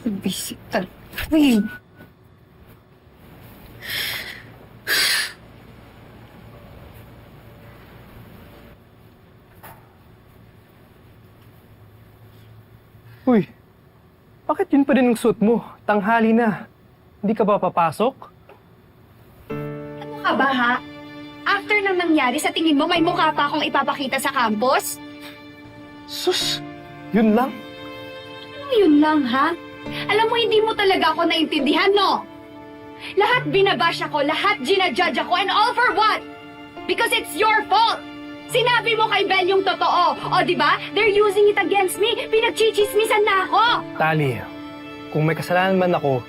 Visit talaga. Uy! Uy, bakit yun pa rin ang suot mo? Tanghali na. Hindi ka ba papasok? Ano ka ba, ha? After nang nangyari, sa tingin mo may mukha pa akong ipapakita sa campus? Sus, yun lang? Ano yun lang, ha? Alam mo, hindi mo talaga ako naintindihan, no? Lahat binabash ako, lahat ginajudge ako, and all for what? Because it's your fault! Sinabi mo kay Belle yung totoo. O, di ba? They're using it against me. Pinagchichismisan na ako. Tali, kung may kasalanan man ako,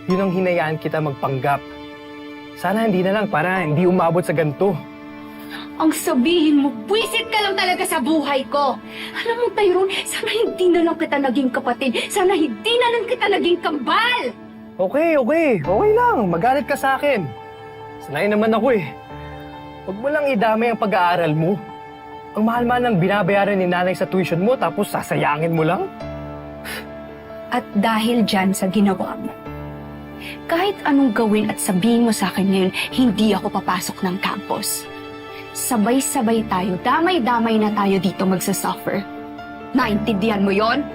yun ang hinayaan kita magpanggap. Sana hindi na lang para hindi umabot sa ganito. Ang sabihin mo, buwisit ka lang talaga sa buhay ko. Alam mo, Tyrone, sana hindi na lang kita naging kapatid. Sana hindi na lang kita naging kambal. Okay lang. Magalit ka sa akin. Sanay naman ako eh. Huwag mo lang idamay ang pag-aaral mo. Ang mahal-mahal ng binabayaran ni nanay sa tuition mo tapos sasayangin mo lang? At dahil dyan sa ginawa mo, kahit anong gawin at sabihin mo sa akin ngayon, hindi ako papasok ng campus. Sabay-sabay tayo, damay-damay na tayo dito magsasuffer. Naintindihan mo yon?